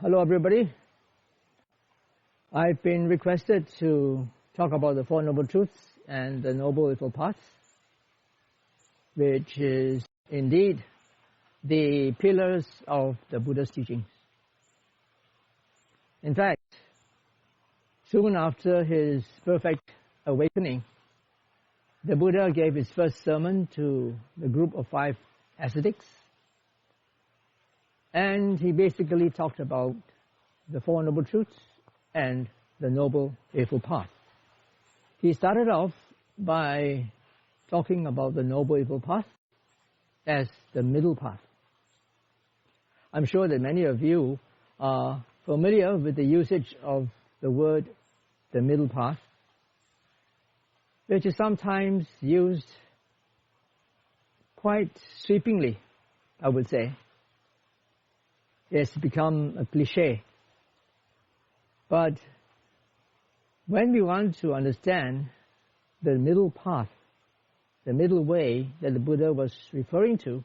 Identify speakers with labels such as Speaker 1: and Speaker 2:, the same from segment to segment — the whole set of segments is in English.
Speaker 1: Hello everybody. I've been requested to talk about the Four Noble Truths and the Noble Eightfold Paths, which is indeed the pillars of the Buddha's teachings. In fact, soon after his perfect awakening, the Buddha gave his first sermon to the group of 5 ascetics, and he basically talked about the Four Noble Truths and the Noble Eightfold Path. He started off by talking about the Noble Eightfold Path as the middle path. I'm sure that many of you are familiar with the usage of the word the middle path, which is sometimes used quite sweepingly, I would say. It's become a cliché. But when we want to understand the middle path, the middle way that the Buddha was referring to,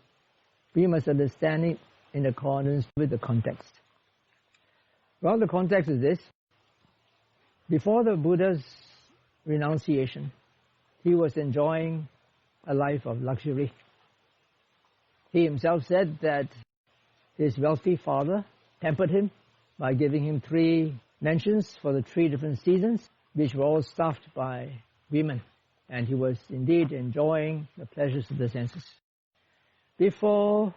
Speaker 1: we must understand it in accordance with the context. Well, the context is this. Before the Buddha's renunciation, he was enjoying a life of luxury. He himself said that his wealthy father pampered him by giving him 3 mansions for the 3 different seasons, which were all staffed by women, and he was indeed enjoying the pleasures of the senses. Before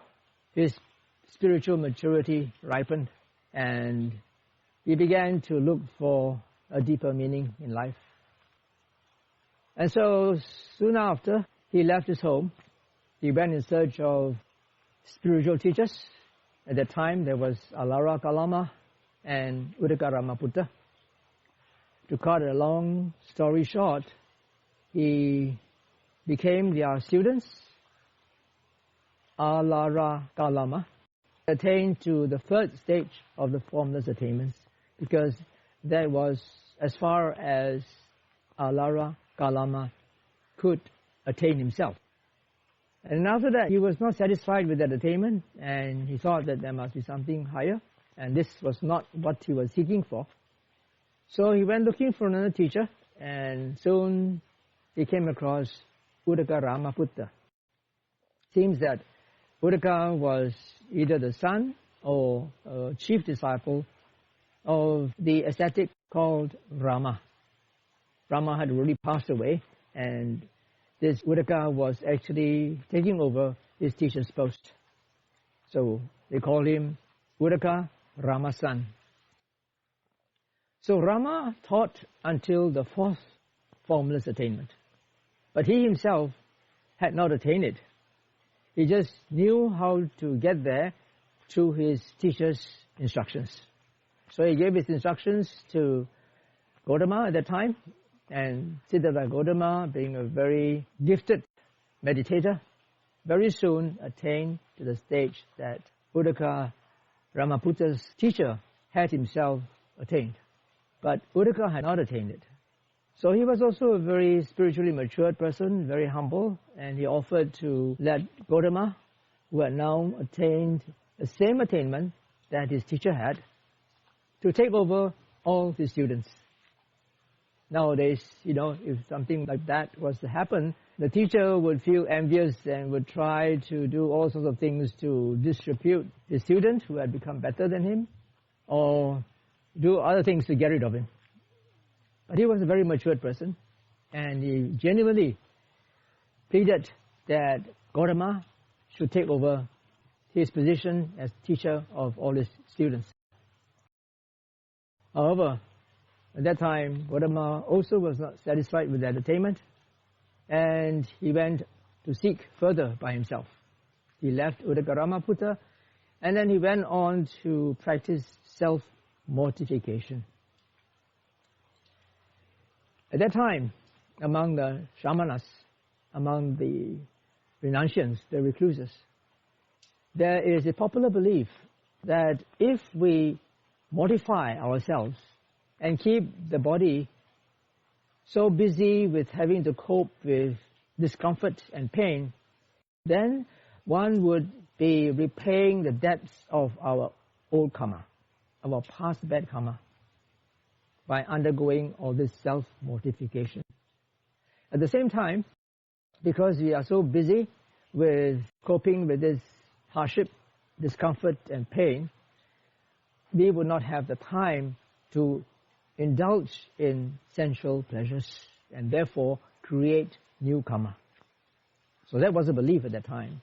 Speaker 1: his spiritual maturity ripened, and he began to look for a deeper meaning in life. And so soon after he left his home, he went in search of spiritual teachers. At that time there was Alara Kalama and Uddaka Ramaputta. To cut a long story short, he became their students. Alara Kalama attained to the 3rd stage of the formless attainments, because that was as far as Alara Kalama could attain himself. And after that, he was not satisfied with that attainment, and he thought that there must be something higher, and this was not what he was seeking for. So he went looking for another teacher, and soon he came across Uddaka Ramaputta. Seems that Uddaka was either the son or a chief disciple of the ascetic called Rama. Rama had already passed away, and this Uddaka was actually taking over his teacher's post. So they called him Uddaka Rama's son. So Rama taught until the 4th formless attainment, but he himself had not attained it. He just knew how to get there through his teacher's instructions. So he gave his instructions to Gautama at that time, and Siddhattha Gautama, being a very gifted meditator, very soon attained to the stage that Uddaka Ramaputta's teacher had himself attained. But Uddaka had not attained it. So he was also a very spiritually matured person, very humble, and he offered to let Gautama, who had now attained the same attainment that his teacher had, to take over all his students. Nowadays, if something like that was to happen, the teacher would feel envious and would try to do all sorts of things to disrepute his student who had become better than him, or do other things to get rid of him. But he was a very matured person, and he genuinely pleaded that Gautama should take over his position as teacher of all his students. However, at that time, Gautama also was not satisfied with that attainment, and he went to seek further by himself. He left Uddaka Ramaputta, and then he went on to practice self-mortification. At that time, among the shamanas, among the renunciants, the recluses, there is a popular belief that if we mortify ourselves and keep the body so busy with having to cope with discomfort and pain, then one would be repaying the debts of our old karma, of our past bad karma by undergoing all this self-mortification. At the same time, because we are so busy with coping with this hardship, discomfort and pain, we would not have the time to indulge in sensual pleasures and therefore create new karma. So that was a belief at that time.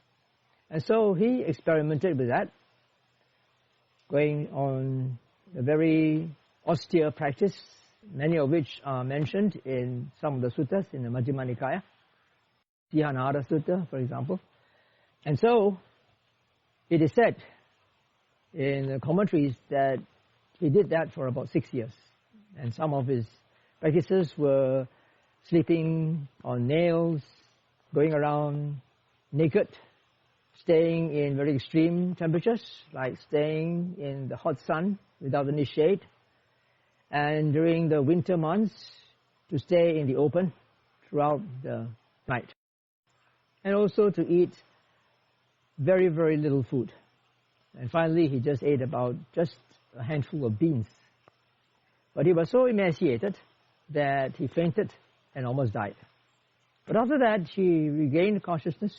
Speaker 1: And so he experimented with that, going on a very austere practice, many of which are mentioned in some of the suttas in the Majjhima Nikaya, Siddhattha Sutta, for example. And so it is said in the commentaries that he did that for about 6 years. And some of his practices were sleeping on nails, going around naked, staying in very extreme temperatures, like staying in the hot sun without any shade, and during the winter months to stay in the open throughout the night, and also to eat very, very little food. And finally he just ate about just a handful of beans. But he was so emaciated that he fainted and almost died. But after that he regained consciousness,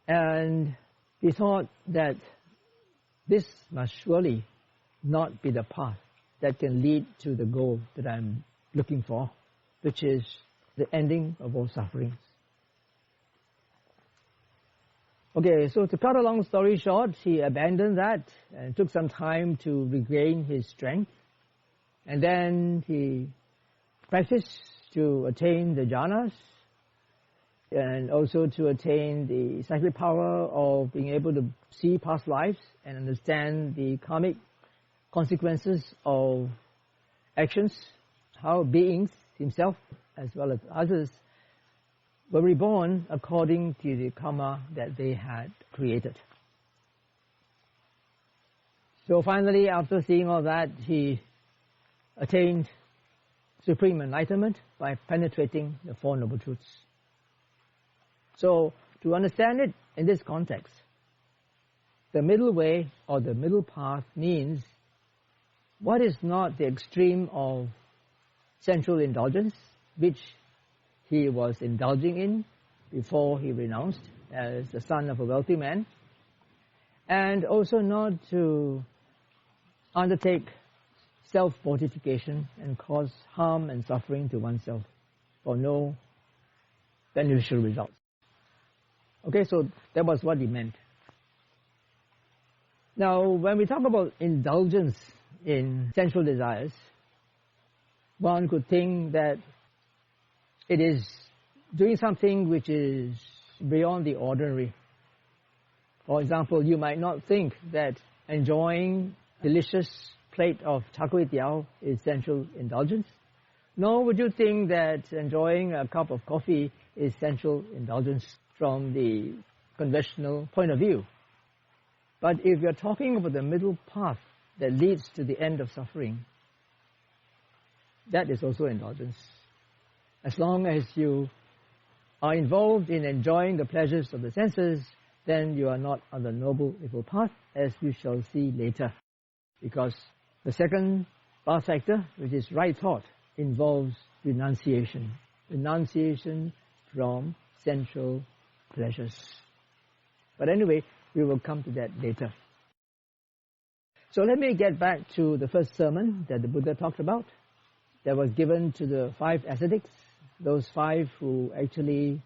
Speaker 1: and he thought that this must surely not be the path that can lead to the goal that I'm looking for, which is the ending of all sufferings. Okay, so to cut a long story short, he abandoned that and took some time to regain his strength. And then he practiced to attain the jhanas and also to attain the psychic power of being able to see past lives and understand the karmic consequences of actions, how beings, himself as well as others, were reborn according to the karma that they had created. So finally, after seeing all that, he attained supreme enlightenment by penetrating the Four Noble Truths. So to understand it in this context, the middle way or the middle path means what is not the extreme of sensual indulgence, which he was indulging in before he renounced as the son of a wealthy man, and also not to undertake self-mortification and cause harm and suffering to oneself for no beneficial results. Okay, so that was what he meant. Now, when we talk about indulgence in sensual desires, one could think that it is doing something which is beyond the ordinary. For example, you might not think that enjoying delicious plate of char kway teow is sensual indulgence, nor would you think that enjoying a cup of coffee is sensual indulgence from the conventional point of view. But if you're talking about the middle path that leads to the end of suffering, that is also indulgence. As long as you are involved in enjoying the pleasures of the senses, then you are not on the noble evil path, as we shall see later. Because the second path factor, which is right thought, involves renunciation. Renunciation from sensual pleasures. But anyway, we will come to that later. So let me get back to the first sermon that the Buddha talked about, that was given to the 5 ascetics, those 5 who actually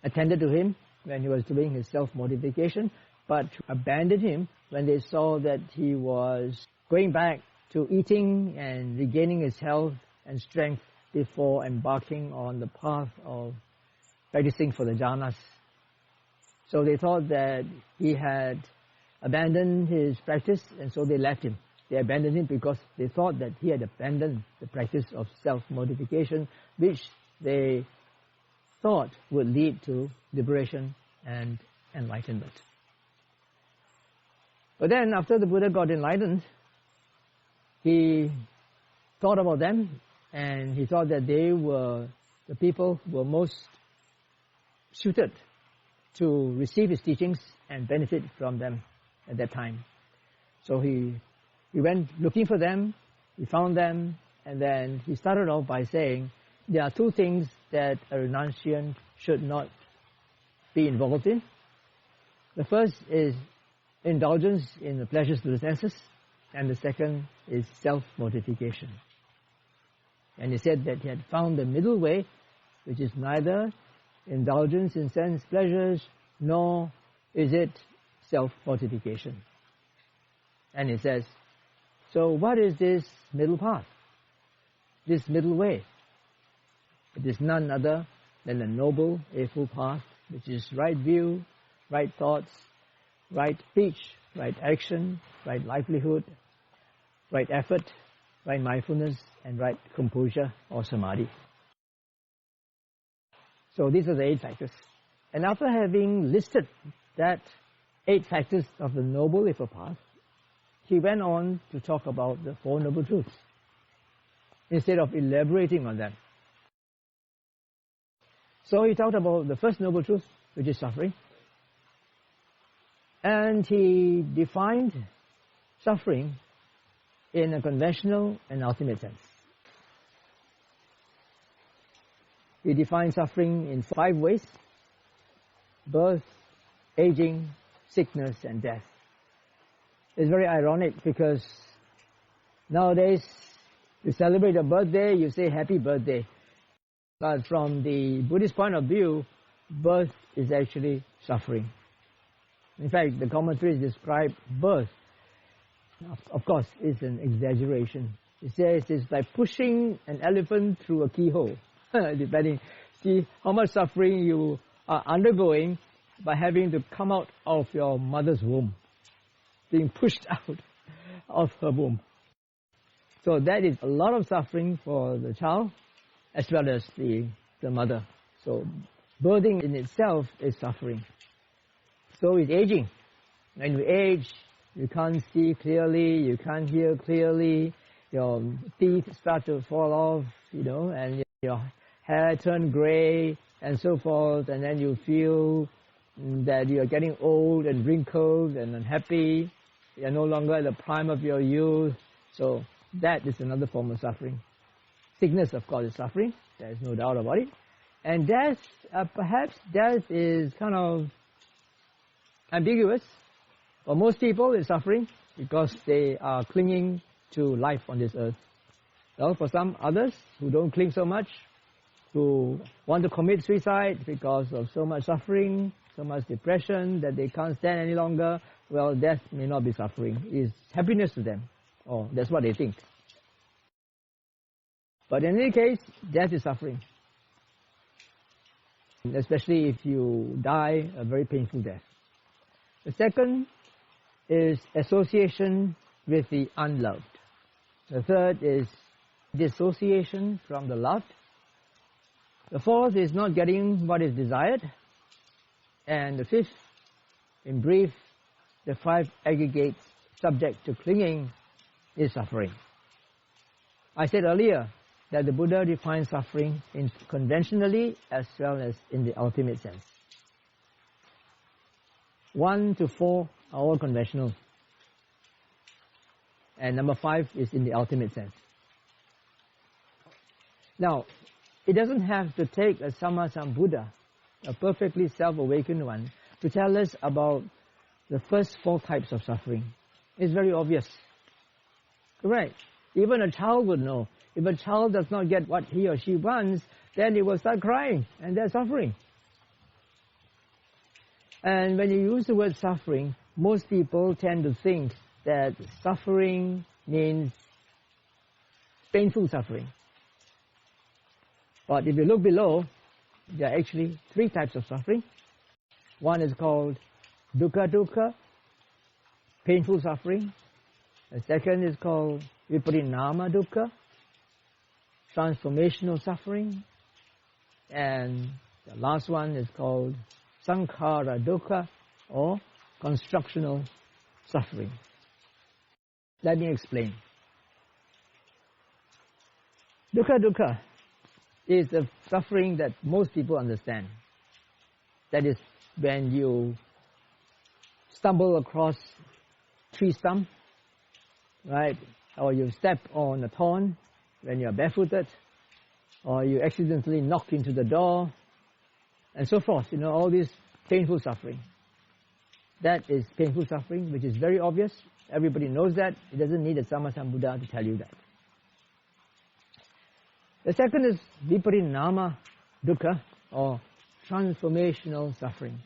Speaker 1: attended to him when he was doing his self-mortification, but abandoned him when they saw that he was going back to eating and regaining his health and strength before embarking on the path of practicing for the jhanas. So they thought that he had abandoned his practice, and so they left him. They abandoned him because they thought that he had abandoned the practice of self-mortification, which they thought would lead to liberation and enlightenment. But then after the Buddha got enlightened, he thought about them, and he thought that they were the people who were most suited to receive his teachings and benefit from them at that time. So he He went looking for them, he found them, and then he started off by saying there are two things that a renunciant should not be involved in. The first is indulgence in the pleasures of the senses, and the second is self-mortification. And he said that he had found the middle way, which is neither indulgence in sense pleasures, nor is it self-mortification. And he says, so what is this middle path, this middle way? It is none other than the noble, eightfold path, which is right view, right thoughts, right speech, right action, right livelihood, right effort, right mindfulness, and right composure or samadhi. So these are the 8 factors. And after having listed that 8 factors of the noble eightfold path, he went on to talk about the 4 noble truths instead of elaborating on them. So he talked about the first noble truth, which is suffering. And he defined suffering in a conventional and ultimate sense. He defined suffering in 5 ways: birth, aging, sickness, and death. It's very ironic because nowadays you celebrate a birthday, you say happy birthday. But from the Buddhist point of view, birth is actually suffering. In fact, the commentaries describe birth, of course, it's an exaggeration. It says it's like pushing an elephant through a keyhole, depending, see how much suffering you are undergoing by having to come out of your mother's womb, being pushed out of her womb. So that is a lot of suffering for the child as well as the mother. So birthing in itself is suffering. So is aging. When you age, you can't see clearly, you can't hear clearly, your teeth start to fall off, and your hair turn gray and so forth, and then you feel that you are getting old and wrinkled and unhappy. You are no longer at the prime of your youth. So that is another form of suffering. Sickness, of course, is suffering. There is no doubt about it. And death, perhaps death is kind of ambiguous. For most people, it's suffering because they are clinging to life on this earth. Well, for some others who don't cling so much, who want to commit suicide because of so much suffering, so much depression that they can't stand any longer, well, death may not be suffering. It's happiness to them, or that's what they think. But in any case, death is suffering, especially if you die a very painful death. The second is association with the unloved. The third is dissociation from the loved. The fourth is not getting what is desired. And the fifth, in brief, the 5 aggregates subject to clinging is suffering. I said earlier that the Buddha defines suffering in conventionally as well as in the ultimate sense. 1 to 4 are all conventional. And number 5 is in the ultimate sense. Now, it doesn't have to take a Sammasambuddha, a perfectly self-awakened one, to tell us about the first 4 types of suffering. It's very obvious. Correct. Even a child would know. If a child does not get what he or she wants, then he will start crying, and that's suffering. And when you use the word suffering, most people tend to think that suffering means painful suffering. But if you look below, there are actually 3 types of suffering. One is called Dukkhadukkha, painful suffering. The second is called Vipariṇāmadukkha, transformational suffering. And the last one is called Saṅkhāradukkha, or constructional suffering. Let me explain. Dukkhadukkha is a suffering that most people understand. That is when you stumble across tree stump right? Or you step on a thorn when you're barefooted, or you accidentally knock into the door, and so forth. All this painful suffering. That is painful suffering, which is very obvious. Everybody knows that. It doesn't need a Sammasambuddha to tell you that. The second is Vipariṇāmadukkha, or transformational suffering.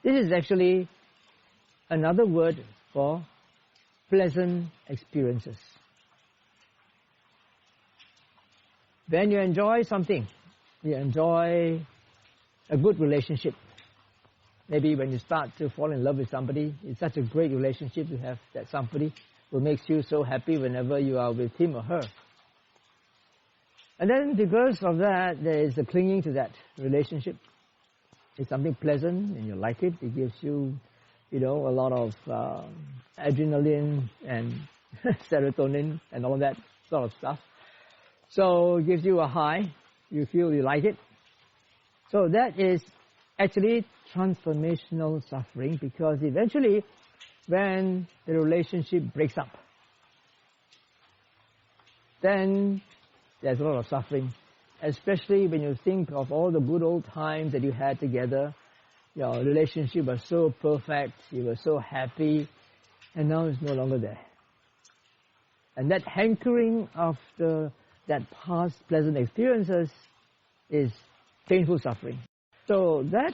Speaker 1: This is actually another word for pleasant experiences. When you enjoy something, you enjoy a good relationship. Maybe when you start to fall in love with somebody, it's such a great relationship to have that somebody who makes you so happy whenever you are with him or her. And then because of that, there is the clinging to that relationship. It's something pleasant and you like it. It gives you, a lot of adrenaline and serotonin and all that sort of stuff. So it gives you a high. You feel you like it. So that is actually transformational suffering, because eventually when the relationship breaks up, then there's a lot of suffering, especially when you think of all the good old times that you had together. Your relationship was so perfect, you were so happy, and now it's no longer there. And that hankering after that past pleasant experiences is painful suffering. So that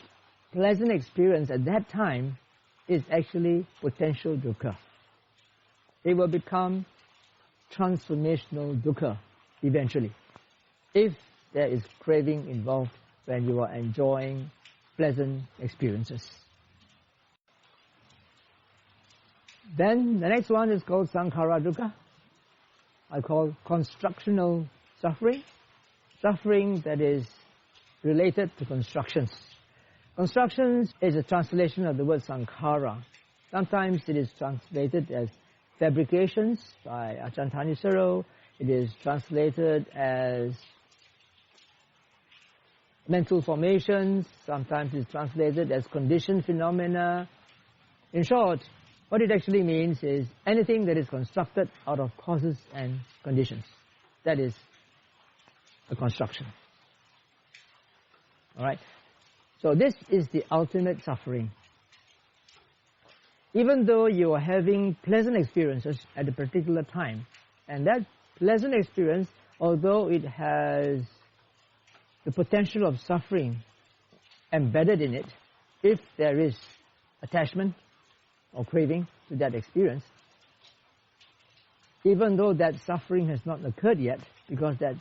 Speaker 1: pleasant experience at that time is actually potential dukkha. It will become transformational dukkha eventually, if there is craving involved when you are enjoying pleasant experiences. Then the next one is called Saṅkhāradukkha. I call constructional suffering, suffering that is related to constructions. Constructions is a translation of the word Saṅkhāra. Sometimes it is translated as fabrications by Ajahn Thanissaro. It is translated as mental formations. Sometimes it's translated as conditioned phenomena. In short, what it actually means is anything that is constructed out of causes and conditions. That is a construction. Alright? So this is the ultimate suffering. Even though you are having pleasant experiences at a particular time, and that pleasant experience, although it has the potential of suffering embedded in it, if there is attachment or craving to that experience, even though that suffering has not occurred yet, because that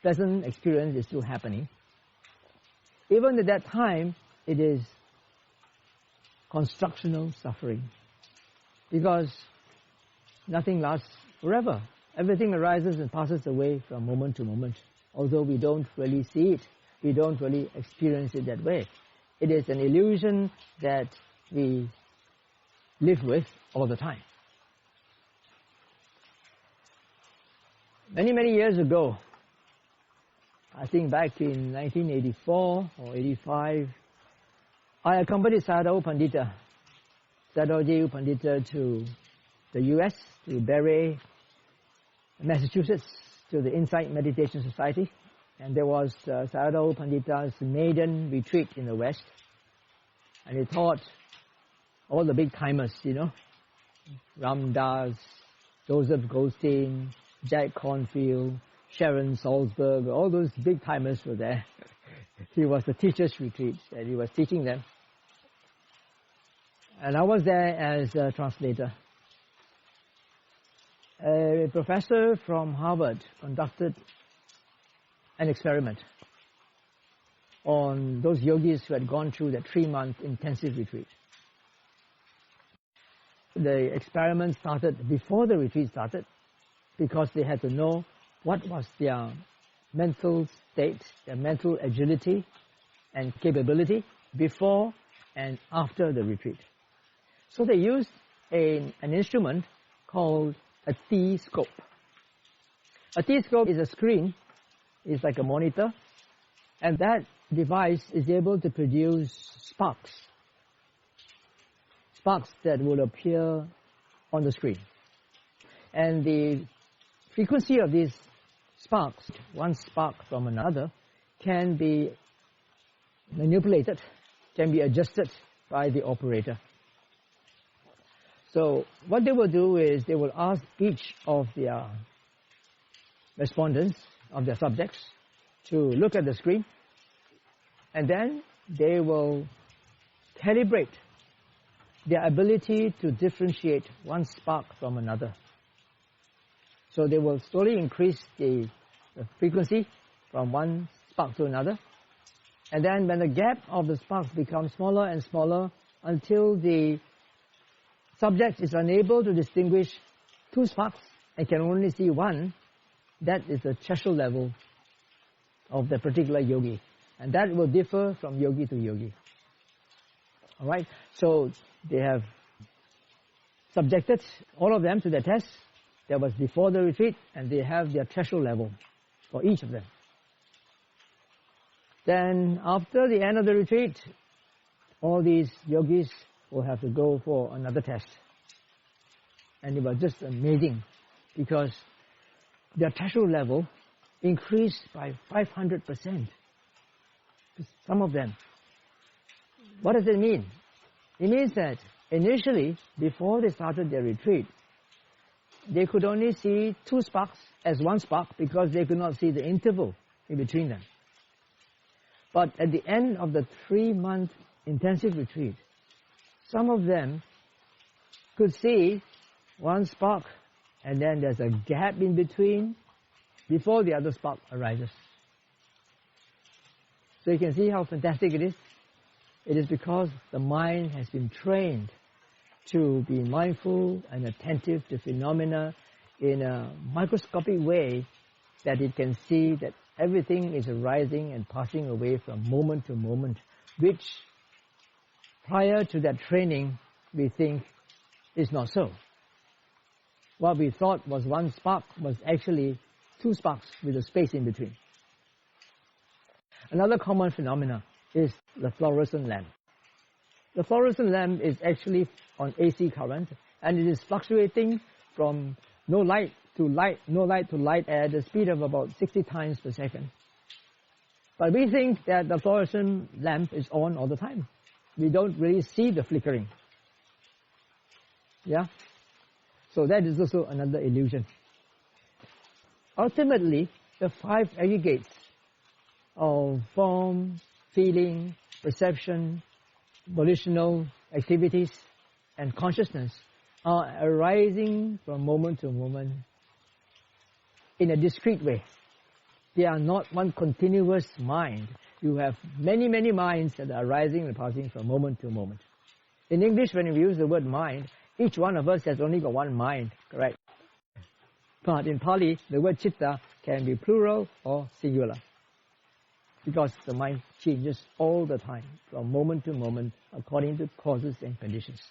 Speaker 1: pleasant experience is still happening, even at that time, it is constructional suffering, because nothing lasts forever. Everything arises and passes away from moment to moment, although we don't really see it, we don't really experience it that way. It is an illusion that we live with all the time. Many, many years ago, I think back in 1984 or 85, I accompanied Sayadaw Pandita, Sayadaw Pandita to the US, to Barre, Massachusetts, to the Insight Meditation Society. And there was Sayadaw Pandita's maiden retreat in the West. And he taught all the big timers, Ram Dass, Joseph Goldstein, Jack Cornfield, Sharon Salzberg, all those big timers were there. He was a teacher's retreat and he was teaching them. And I was there as a translator. A professor from Harvard conducted an experiment on those yogis who had gone through that 3-month intensive retreat. The experiment started before the retreat started, because they had to know what was their mental state, their mental agility and capability before and after the retreat. So they used an instrument called a T-scope. A T-scope is a screen, it's like a monitor, and that device is able to produce sparks that will appear on the screen. And the frequency of these sparks, one spark from another, can be manipulated, can be adjusted by the operator. So what they will do is they will ask each of their respondents, of their subjects, to look at the screen, and then they will calibrate their ability to differentiate one spark from another. So they will slowly increase the frequency from one spark to another, and then when the gap of the sparks becomes smaller and smaller until the subject is unable to distinguish two sparks and can only see one, that is the threshold level of the particular yogi, and that will differ from yogi to yogi. All right, so they have subjected all of them to the test. That was before the retreat, and they have their threshold level for each of them. Then after the end of the retreat, all these yogis will have to go for another test. And it was just amazing because their threshold level increased by 500%. Some of them. What does it mean? It means that initially, before they started their retreat, they could only see two sparks as one spark because they could not see the interval in between them. But at the end of the 3-month intensive retreat, some of them could see one spark, and then there's a gap in between before the other spark arises. So you can see how fantastic it is. It is because the mind has been trained to be mindful and attentive to phenomena in a microscopic way, that it can see that everything is arising and passing away from moment to moment, which prior to that training we think is not so. What we thought was one spark was actually two sparks with a space in between. Another common phenomena is the fluorescent lamp. The fluorescent lamp is actually on AC current, and it is fluctuating from no light to light at the speed of about 60 times per second. But we think that the fluorescent lamp is on all the time. We don't really see the flickering. Yeah? So that is also another illusion. Ultimately, the 5 aggregates of form, feeling, perception, volitional activities, and consciousness are arising from moment to moment in a discrete way. They are not one continuous mind. You have many, many minds that are arising and passing from moment to moment. In English, when we use the word mind, each one of us has only got one mind, correct? But in Pali, the word chitta can be plural or singular, because the mind changes all the time, from moment to moment, according to causes and conditions.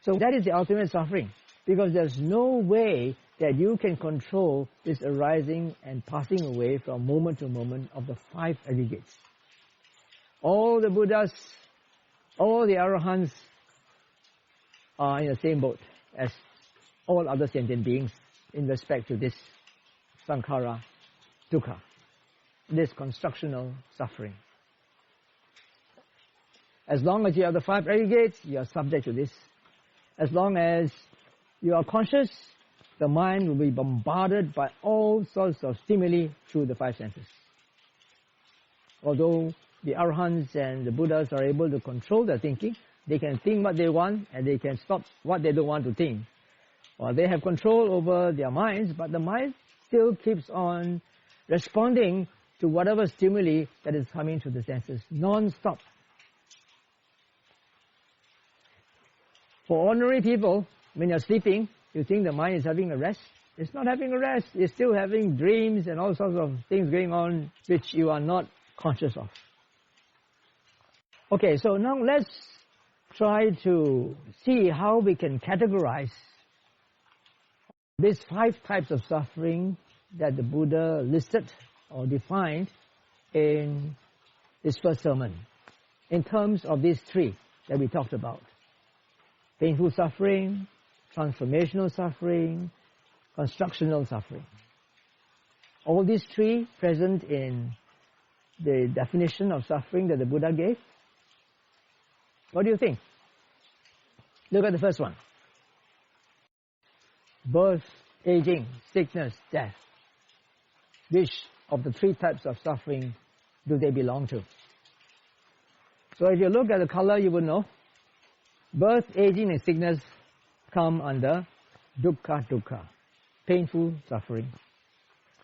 Speaker 1: So that is the ultimate suffering, because there's no way that you can control this arising and passing away from moment to moment of the 5 aggregates. All the Buddhas, all the Arahants are in the same boat as all other sentient beings in respect to this Saṅkhāradukkha, this constructional suffering. As long as you have the 5 aggregates, you are subject to this. As long as you are conscious, the mind will be bombarded by all sorts of stimuli through the 5 senses. Although the Arahants and the Buddhas are able to control their thinking, they can think what they want and they can stop what they don't want to think. Well, they have control over their minds, but the mind still keeps on responding to whatever stimuli that is coming to the senses, non-stop. For ordinary people, when you're sleeping, you think the mind is having a rest. It's not having a rest. It's still having dreams and all sorts of things going on which you are not conscious of. Okay, so now let's try to see how we can categorize these 5 types of suffering that the Buddha listed or defined in his first sermon, in terms of these 3 that we talked about: painful suffering, transformational suffering, constructional suffering. All these three present in the definition of suffering that the Buddha gave. What do you think? Look at the first one. Birth, aging, sickness, death. Which of the three types of suffering do they belong to? So if you look at the color, you will know. Birth, aging and sickness come under Dukkhadukkha, painful suffering.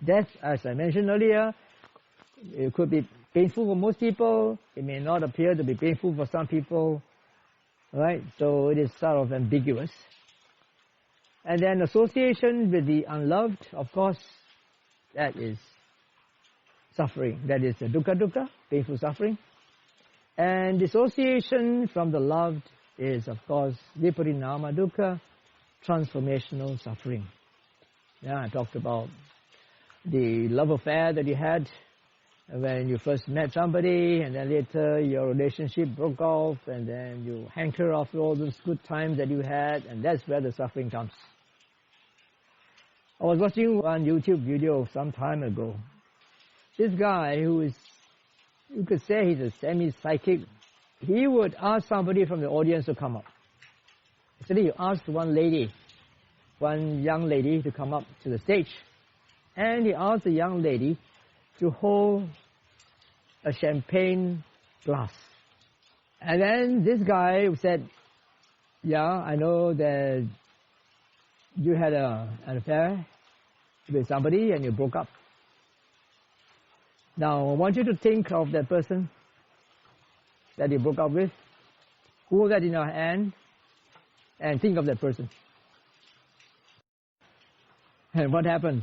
Speaker 1: Death, as I mentioned earlier, it could be painful for most people. It may not appear to be painful for some people. Right? So it is sort of ambiguous. And then association with the unloved, of course, that is suffering. That is the Dukkhadukkha, painful suffering. And dissociation from the loved is, of course, Vipariṇāmadukkha, transformational suffering. Yeah, I talked about the love affair that you had when you first met somebody, and then later your relationship broke off, and then you hanker after all those good times that you had, and that's where the suffering comes. I was watching one YouTube video some time ago. This guy you could say he's a semi-psychic, he would ask somebody from the audience to come up. Actually, he asked one young lady to come up to the stage, and he asked the young lady to hold a champagne glass. And then this guy said, yeah, I know that you had an affair with somebody and you broke up. Now, I want you to think of that person that you broke up with. Hold that in your hand and think of that person. And what happened?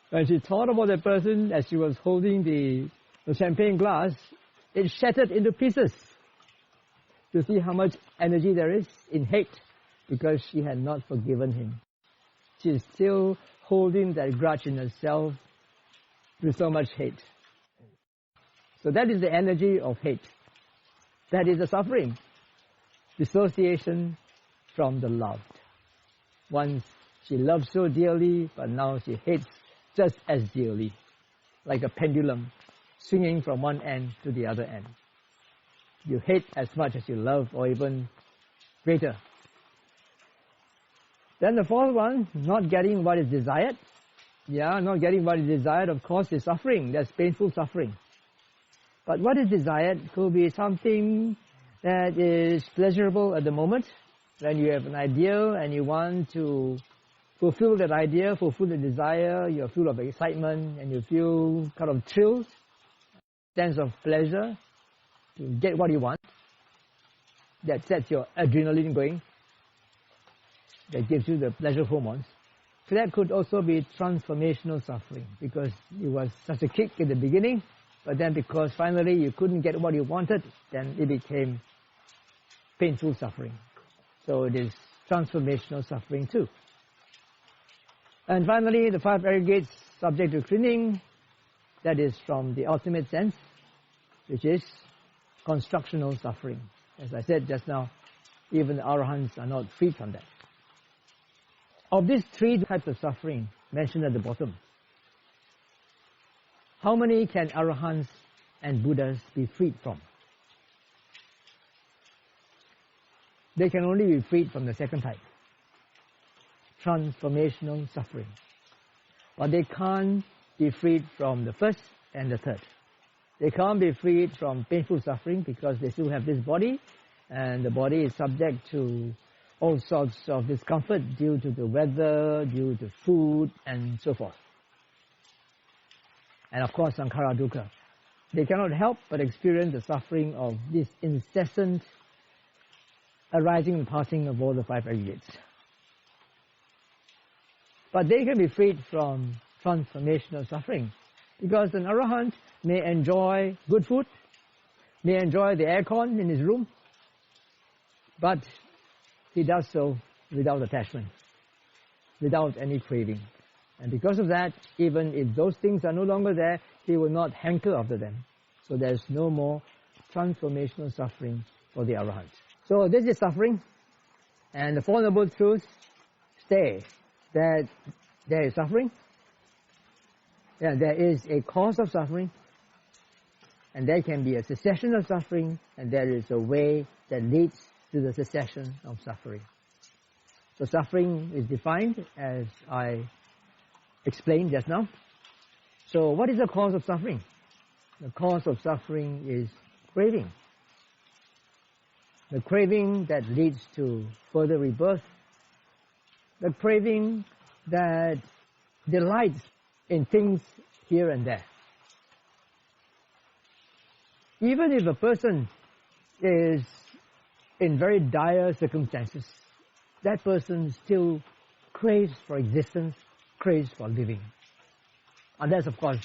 Speaker 1: When she thought about that person as she was holding the champagne glass, it shattered into pieces. To see how much energy there is in hate, because she had not forgiven him. She is still holding that grudge in herself with so much hate. So that is the energy of hate. That is the suffering. Dissociation from the loved. Once she loved so dearly, but now she hates just as dearly, like a pendulum swinging from one end to the other end. You hate as much as you love, or even greater. Then the fourth one, not getting what is desired. Yeah, not getting what is desired, of course, is suffering. That's painful suffering. But what is desired could be something that is pleasurable at the moment, when you have an ideal and you want to fulfill that idea, fulfill the desire, you're full of excitement and you feel kind of thrilled, sense of pleasure to get what you want. That sets your adrenaline going. That gives you the pleasure hormones. So that could also be transformational suffering, because it was such a kick in the beginning, but then because finally you couldn't get what you wanted, then it became painful suffering. So it is transformational suffering too. And finally, the 5 aggregates subject to cleaning, that is from the ultimate sense, which is constructional suffering. As I said just now, even the arahants are not free from that. Of these 3 types of suffering mentioned at the bottom, how many can arahants and Buddhas be freed from? They can only be freed from the second type, transformational suffering. But they can't be freed from the first and the third. They can't be freed from painful suffering because they still have this body, and the body is subject to all sorts of discomfort due to the weather, due to food, and so forth. And of course, Saṅkhāradukkha. They cannot help but experience the suffering of this incessant arising and passing of all the 5 aggregates. But they can be freed from transformational suffering, because an arahant may enjoy good food, may enjoy the aircon in his room, but he does so without attachment, without any craving. And because of that, even if those things are no longer there, he will not hanker after them. So there is no more transformational suffering for the arahant. So this is suffering, and the Four Noble Truths stay that there is suffering, there is a cause of suffering, and there can be a cessation of suffering, and there is a way that leads to the cessation of suffering. So suffering is defined as I explained just now. So what is the cause of suffering? The cause of suffering is craving. The craving that leads to further rebirth. The craving that delights in things here and there. Even if a person is in very dire circumstances, that person still craves for existence, craves for living. Unless, of course,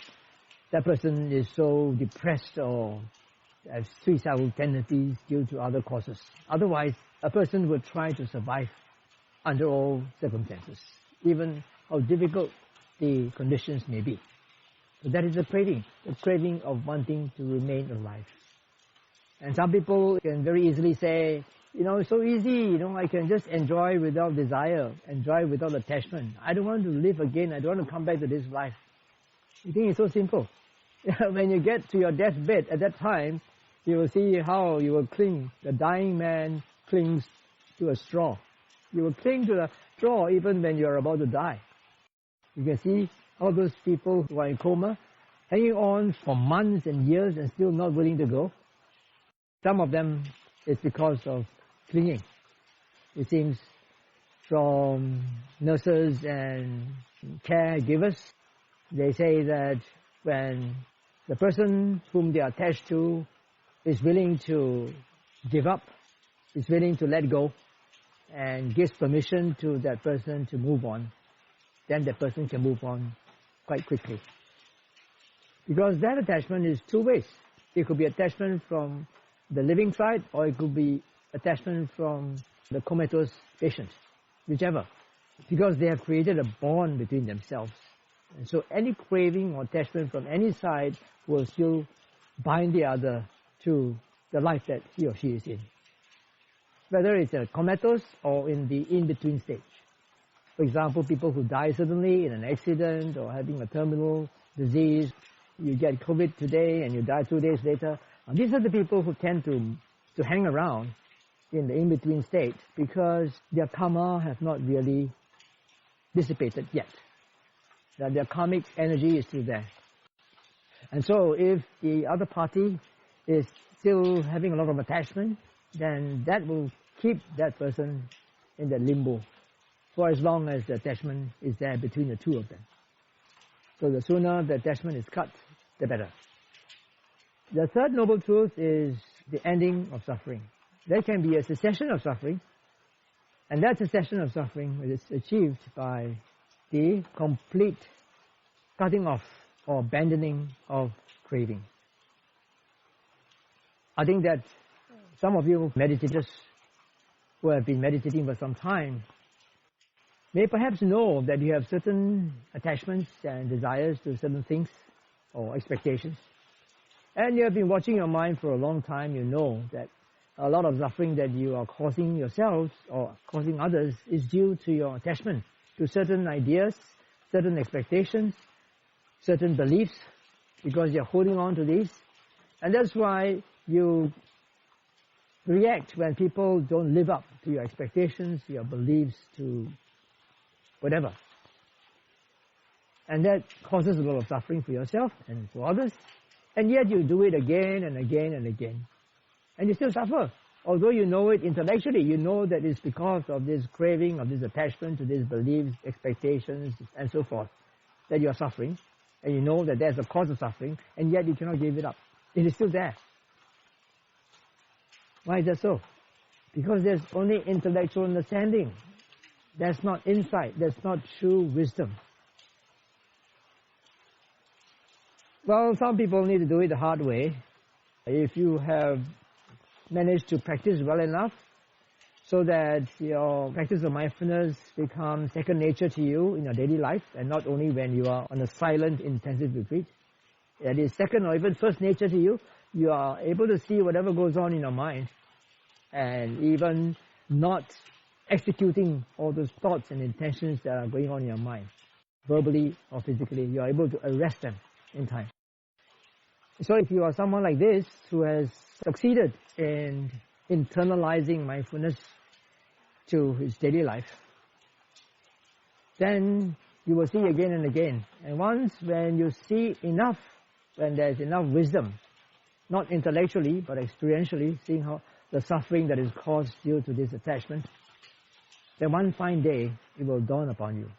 Speaker 1: that person is so depressed or has suicidal tendencies due to other causes. Otherwise, a person would try to survive under all circumstances, even how difficult the conditions may be. So that is the craving of wanting to remain alive. And some people can very easily say, it's so easy, I can just enjoy without desire, enjoy without attachment. I don't want to live again, I don't want to come back to this life. You think it's so simple? When you get to your deathbed at that time, you will see how you will cling. The dying man clings to a straw. You will cling to the straw even when you are about to die. You can see all those people who are in coma, hanging on for months and years and still not willing to go. Some of them is because of clinging. It seems from nurses and caregivers, they say that when the person whom they are attached to is willing to give up, is willing to let go, and gives permission to that person to move on, then that person can move on quite quickly. Because that attachment is two ways. It could be attachment from the living side, or it could be attachment from the comatose patient, whichever. Because they have created a bond between themselves. And so any craving or attachment from any side will still bind the other to the life that he or she is in. Whether it's a comatose or in the in-between stage. For example, people who die suddenly in an accident or having a terminal disease, you get COVID today and you die 2 days later. These are the people who tend to hang around in the in-between state because their karma has not really dissipated yet. That their karmic energy is still there. And so if the other party is still having a lot of attachment, then that will keep that person in that limbo for as long as the attachment is there between the two of them. So the sooner the attachment is cut, the better. The third noble truth is the ending of suffering. There can be a cessation of suffering, and that cessation of suffering is achieved by the complete cutting off or abandoning of craving. I think that some of you meditators who have been meditating for some time may perhaps know that you have certain attachments and desires to certain things or expectations. And you have been watching your mind for a long time. You know that a lot of suffering that you are causing yourselves or causing others is due to your attachment to certain ideas, certain expectations, certain beliefs, because you're holding on to these. And that's why you react when people don't live up to your expectations, your beliefs, to whatever. And that causes a lot of suffering for yourself and for others. And yet you do it again and again and again. And you still suffer. Although you know it intellectually, you know that it's because of this craving, of this attachment to these beliefs, expectations, and so forth, that you are suffering. And you know that there's a cause of suffering, and yet you cannot give it up. It is still there. Why is that so? Because there's only intellectual understanding. That's not insight. That's not true wisdom. Well, some people need to do it the hard way. If you have managed to practice well enough so that your practice of mindfulness becomes second nature to you in your daily life, and not only when you are on a silent, intensive retreat. That is second or even first nature to you. You are able to see whatever goes on in your mind and even not executing all those thoughts and intentions that are going on in your mind, verbally or physically. You are able to arrest them in time. So if you are someone like this who has succeeded in internalizing mindfulness to his daily life, then you will see again and again. And once when you see enough, when there is enough wisdom, not intellectually but experientially, seeing how the suffering that is caused due to this attachment, then one fine day it will dawn upon you.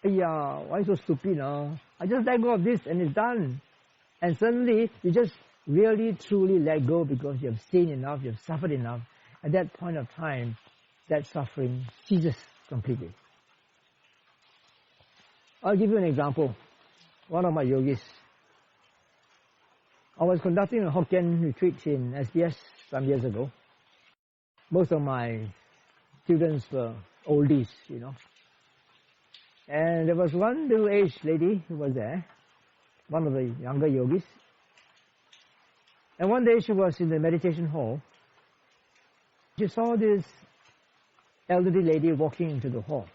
Speaker 1: Why so stupid? I just let go of this and it's done. And suddenly you just really truly let go because you have seen enough, you have suffered enough. At that point of time, that suffering ceases completely. I'll give you an example. One of my yogis, I was conducting a Hokkien retreat in SBS some years ago. Most of my students were oldies, And there was one middle-aged lady who was there, one of the younger yogis. And one day she was in the meditation hall. She saw this elderly lady walking into the hall.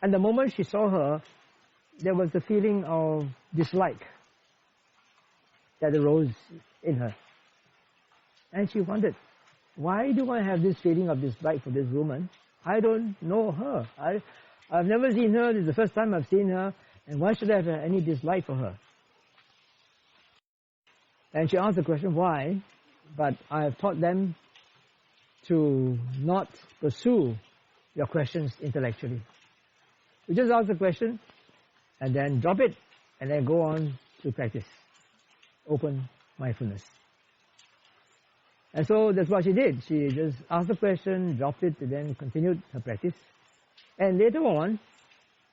Speaker 1: And the moment she saw her, there was the feeling of dislike that arose in her. And she wondered, why do I have this feeling of dislike for this woman? I don't know her. I've never seen her. This is the first time I've seen her. And why should I have any dislike for her? And she asked the question, why? But I have taught them to not pursue your questions intellectually. You just ask the question and then drop it and then go on to practice open mindfulness. And so that's what she did. She just asked the question, dropped it, and then continued her practice. And later on,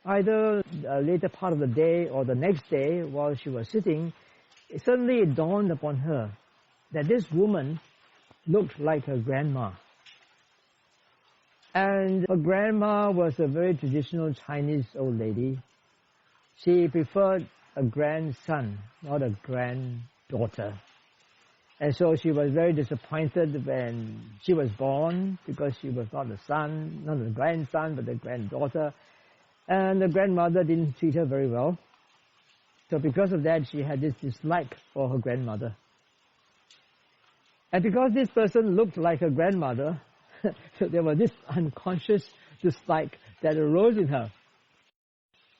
Speaker 1: either the later part of the day or the next day while she was sitting, suddenly it dawned upon her that this woman looked like her grandma. And her grandma was a very traditional Chinese old lady. She preferred a grandson, not a granddaughter. And so she was very disappointed when she was born because she was not the son, not the grandson, but the granddaughter. And the grandmother didn't treat her very well. So because of that, she had this dislike for her grandmother. And because this person looked like her grandmother, so there was this unconscious dislike that arose in her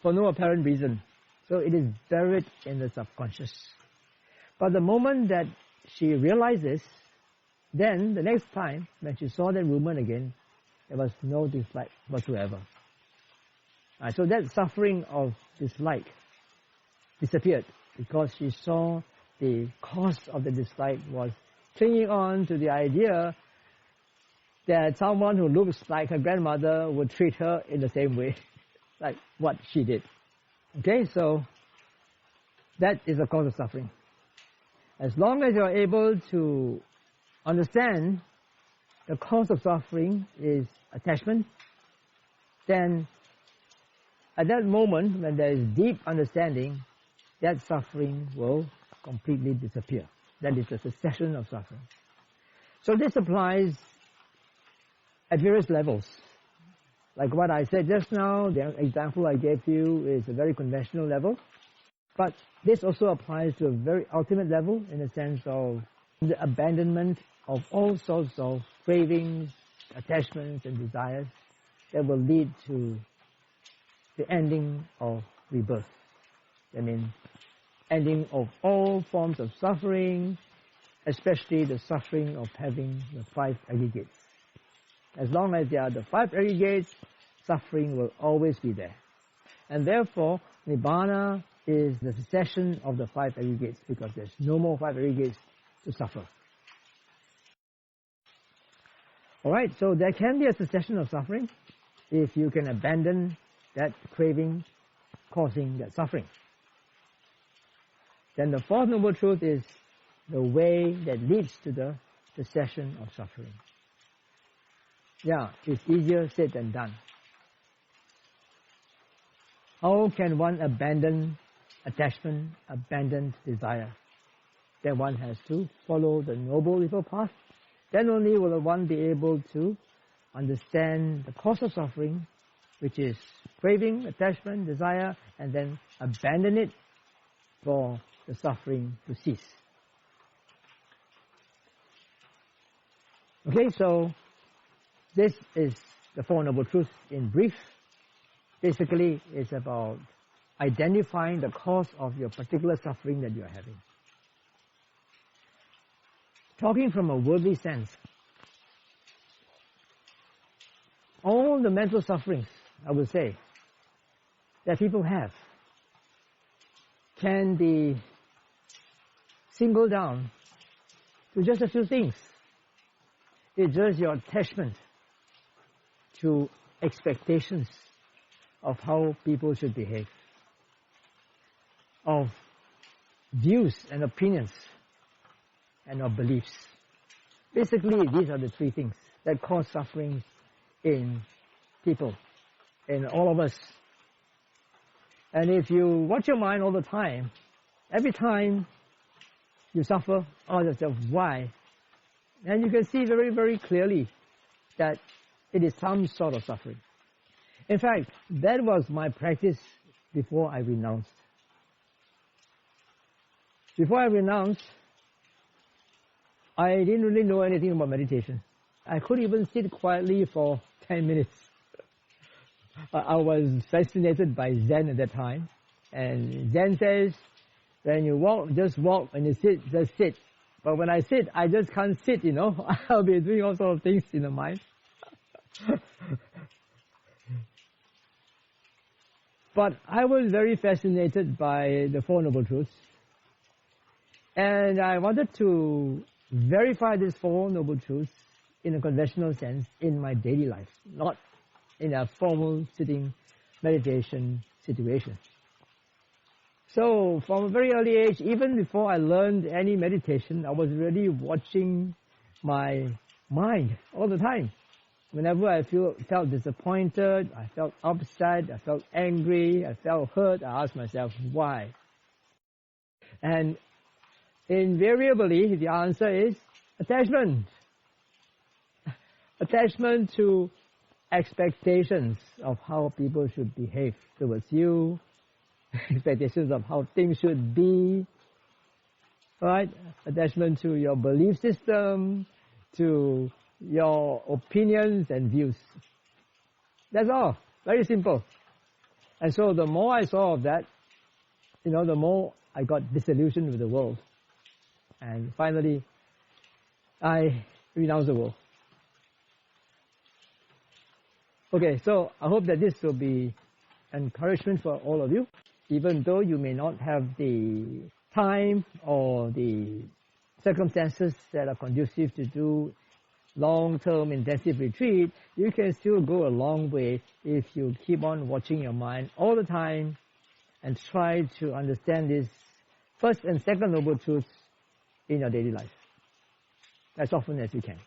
Speaker 1: for no apparent reason. So it is buried in the subconscious. But the moment that she realized this, then the next time when she saw that woman again, there was no dislike whatsoever. So that suffering of dislike disappeared because she saw the cause of the dislike was clinging on to the idea that someone who looks like her grandmother would treat her in the same way like what she did. Okay, so that is the cause of suffering. As long as you are able to understand the cause of suffering is attachment, then at that moment when there is deep understanding, that suffering will completely disappear. That is the cessation of suffering. So this applies at various levels. Like what I said just now, the example I gave you is a very conventional level. But this also applies to a very ultimate level in the sense of the abandonment of all sorts of cravings, attachments and desires that will lead to the ending of rebirth. I mean, ending of all forms of suffering, especially the suffering of having the 5 aggregates. As long as there are the 5 aggregates, suffering will always be there. And therefore, nibbāna is the cessation of the 5 aggregates because there's no more 5 aggregates to suffer. Alright, so there can be a cessation of suffering if you can abandon that craving causing that suffering. Then the fourth noble truth is the way that leads to the cessation of suffering. Yeah, it's easier said than done. How can one abandon attachment, abandon desire? Then one has to follow the Noble Evil Path. Then only will one be able to understand the cause of suffering, which is craving, attachment, desire, and then abandon it for the suffering to cease. Okay, so this is the Four Noble Truths in brief. Basically, it's about identifying the cause of your particular suffering that you are having. Talking from a worldly sense, all the mental sufferings, I would say, that people have can be singled down to just a few things. It's just your attachment to expectations of how people should behave, of views and opinions, and of beliefs. Basically, these are the three things that cause suffering in people, in all of us. And if you watch your mind all the time, every time you suffer, ask yourself why, and you can see very, very clearly that it is some sort of suffering. In fact, that was my practice before I renounced. Before I renounced, I didn't really know anything about meditation. I couldn't even sit quietly for 10 minutes. I was fascinated by Zen at that time. And Zen says, when you walk, just walk. When you sit, just sit. But when I sit, I just can't sit, you know. I'll be doing all sorts of things in the mind. But I was very fascinated by the Four Noble Truths. And I wanted to verify these Four Noble Truths in a conventional sense in my daily life, not in a formal sitting meditation situation. So from a very early age, even before I learned any meditation, I was really watching my mind all the time. Whenever I felt disappointed, I felt upset, I felt angry, I felt hurt, I asked myself, why? And invariably, the answer is attachment. Attachment to expectations of how people should behave towards you, expectations of how things should be, right? Attachment to your belief system, to your opinions and views. That's all. Very simple. And so the more I saw of that, you know, the more I got disillusioned with the world. And finally, I renounced the world. Okay, so I hope that this will be encouragement for all of you, even though you may not have the time or the circumstances that are conducive to do long-term intensive retreat. You can still go a long way if you keep on watching your mind all the time and try to understand these first and second noble truths in your daily life as often as you can.